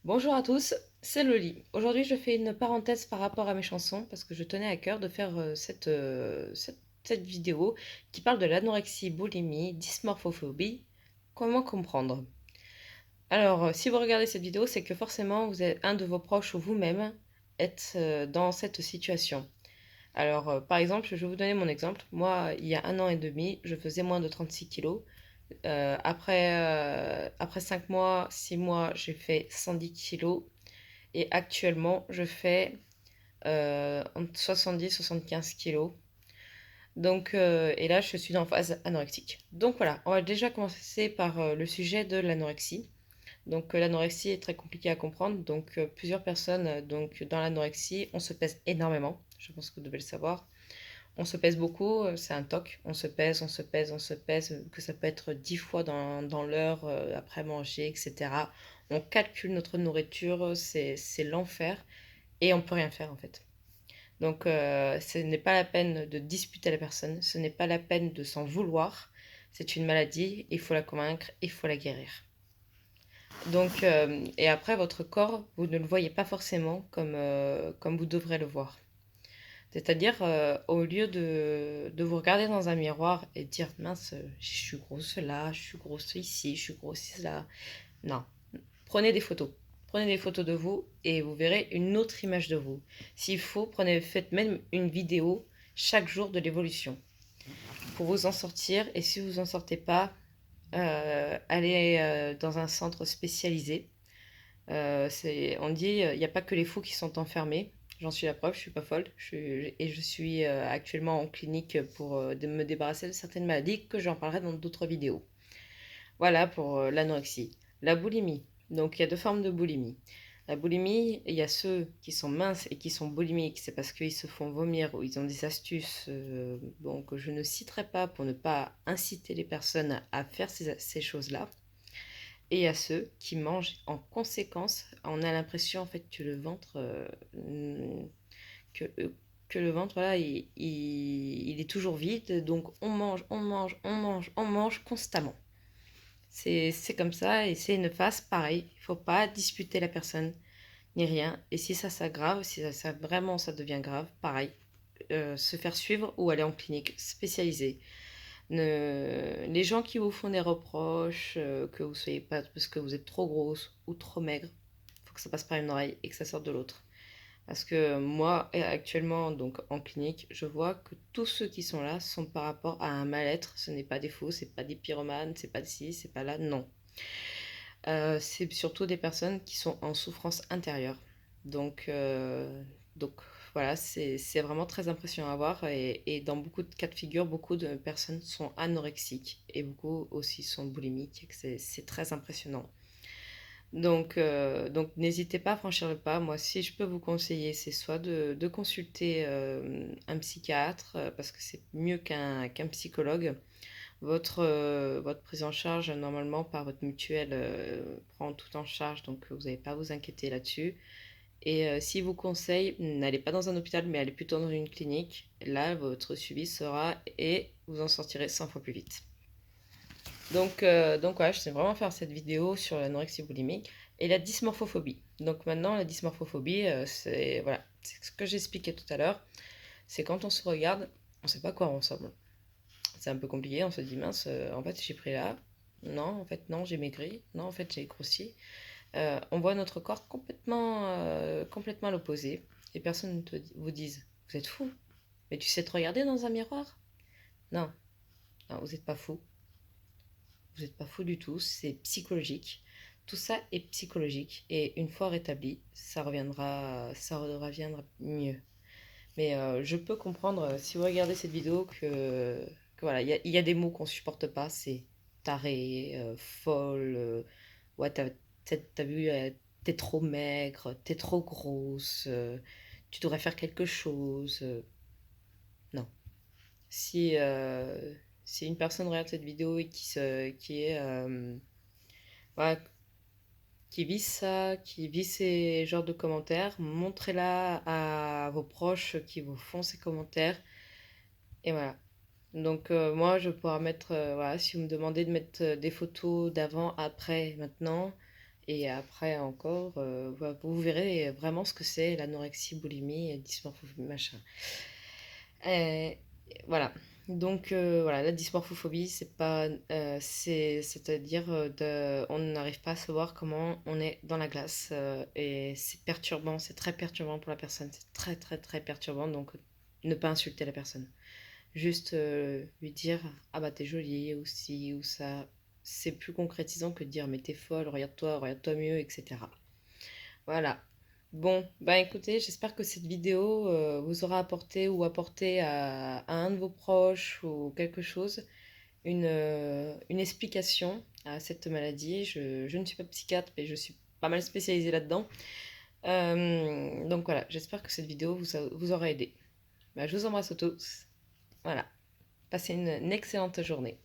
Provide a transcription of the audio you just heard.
Bonjour à tous, c'est Loli. Aujourd'hui, je fais une parenthèse par rapport à mes chansons parce que je tenais à cœur de faire cette vidéo qui parle de l'anorexie, boulimie, dysmorphophobie. Comment comprendre? Alors, si vous regardez cette vidéo, c'est que forcément, vous êtes un de vos proches ou vous-même êtes dans cette situation. Alors, par exemple, je vais vous donner mon exemple. Moi, il y a 1 an et demi, je faisais moins de 36 kilos. Après 5 mois, 6 mois, j'ai fait 110 kilos. Et actuellement, je fais entre 70 et 75 kilos. Donc, et là, je suis en phase anorexique. Donc voilà, on va déjà commencer par le sujet de l'anorexie. Donc l'anorexie est très compliquée à comprendre. Donc plusieurs personnes donc, dans l'anorexie, on se pèse énormément. Je pense que vous devez le savoir. On se pèse beaucoup, c'est un toc. On se pèse, on se pèse, on se pèse, que ça peut être 10 fois dans l'heure après manger, etc. On calcule notre nourriture, c'est l'enfer. Et on peut rien faire en fait. Donc ce n'est pas la peine de disputer la personne, ce n'est pas la peine de s'en vouloir. C'est une maladie, il faut la convaincre, il faut la guérir. Donc, et après, votre corps, vous ne le voyez pas forcément comme vous devrez le voir. C'est-à-dire, au lieu de vous regarder dans un miroir et de dire, mince, je suis grosse là, je suis grosse ici, je suis grosse là. Non, prenez des photos. Prenez des photos de vous et vous verrez une autre image de vous. S'il faut, faites même une vidéo chaque jour de l'évolution pour vous en sortir. Et si vous en sortez pas, allez dans un centre spécialisé. On dit, il n'y a pas que les fous qui sont enfermés. J'en suis la preuve, je suis pas folle. Et je suis actuellement en clinique pour me débarrasser de certaines maladies que j'en parlerai dans d'autres vidéos. Voilà pour l'anorexie. La boulimie. Donc il y a deux formes de boulimie. La boulimie, il y a ceux qui sont minces et qui sont boulimiques, c'est parce qu'ils se font vomir ou ils ont des astuces bon, que je ne citerai pas pour ne pas inciter les personnes à faire ces choses-là. Et il y a ceux qui mangent en conséquence. On a l'impression en fait que le ventre, que, euh, que le ventre là, il est toujours vide. Donc on mange, on mange, on mange, on mange constamment. C'est comme ça et c'est une phase pareil. Il faut pas disputer la personne ni rien. Et si ça s'aggrave, si vraiment ça devient grave, pareil, se faire suivre ou aller en clinique spécialisée. Les gens qui vous font des reproches, que vous soyez pas parce que vous êtes trop grosse ou trop maigre, il faut que ça passe par une oreille et que ça sorte de l'autre. Parce que moi, actuellement, donc en clinique, je vois que tous ceux qui sont là sont par rapport à un mal-être. Ce n'est pas des faux, c'est pas des pyromanes, c'est pas de ci, c'est pas là, non. C'est surtout des personnes qui sont en souffrance intérieure. Donc, euh, donc voilà, c'est vraiment très impressionnant à voir. Et dans beaucoup de cas de figure, beaucoup de personnes sont anorexiques et beaucoup aussi sont boulimiques. C'est très impressionnant. Donc n'hésitez pas à franchir le pas. Moi, si je peux vous conseiller, c'est soit de consulter un psychiatre, parce que c'est mieux qu'un psychologue. Votre prise en charge, normalement, par votre mutuelle, prend tout en charge, donc vous n'avez pas à vous inquiéter là-dessus. Et si vous conseille, n'allez pas dans un hôpital, mais allez plutôt dans une clinique. Là, votre suivi sera et vous en sortirez 100 fois plus vite. Donc voilà, je sais vraiment faire cette vidéo sur l'anorexie boulimique et la dysmorphophobie. Donc maintenant, la dysmorphophobie, c'est voilà, c'est ce que j'expliquais tout à l'heure. C'est quand on se regarde, on ne sait pas quoi on ressemble. C'est un peu compliqué, on se dit mince, en fait j'ai pris là, non, en fait non, j'ai maigri, non, en fait j'ai grossi. On voit notre corps complètement à l'opposé. Et personne ne vous dise, vous êtes fou, mais tu sais te regarder dans un miroir? Non, non, vous n'êtes pas fou, vous n'êtes pas fou du tout, c'est psychologique. Tout ça est psychologique et une fois rétabli, ça reviendra mieux. Mais je peux comprendre, si vous regardez cette vidéo, que voilà, il y a des mots qu'on supporte pas, c'est taré, folle, ouais, t'as vu, t'es trop maigre, t'es trop grosse, tu devrais faire quelque chose. Non. Si, si une personne regarde cette vidéo et qui est, voilà, qui vit ça, qui vit ces genres de commentaires, montrez-la à vos proches qui vous font ces commentaires. Et voilà. Donc moi, je pourrais mettre, voilà, si vous me demandez de mettre des photos d'avant, après, maintenant, Et après encore, vous verrez vraiment ce que c'est l'anorexie, boulimie, et dysmorphophobie, machin. Euh, voilà. Donc voilà, la dysmorphophobie, c'est pas, c'est-à-dire on n'arrive pas à savoir comment on est dans la glace et c'est perturbant, c'est très perturbant pour la personne, c'est très très très perturbant. Donc ne pas insulter la personne, juste lui dire ah bah t'es jolie ou si ou ça. C'est plus concrétisant que de dire mais t'es folle, regarde-toi mieux, etc. Voilà. Bon, bah écoutez, j'espère que cette vidéo vous aura apporté ou apporté à un de vos proches ou quelque chose, une explication à cette maladie. Je ne suis pas psychiatre, mais je suis pas mal spécialisée là-dedans. Donc voilà, j'espère que cette vidéo vous aura aidé. Bah, je vous embrasse tous. Voilà. Passez une excellente journée.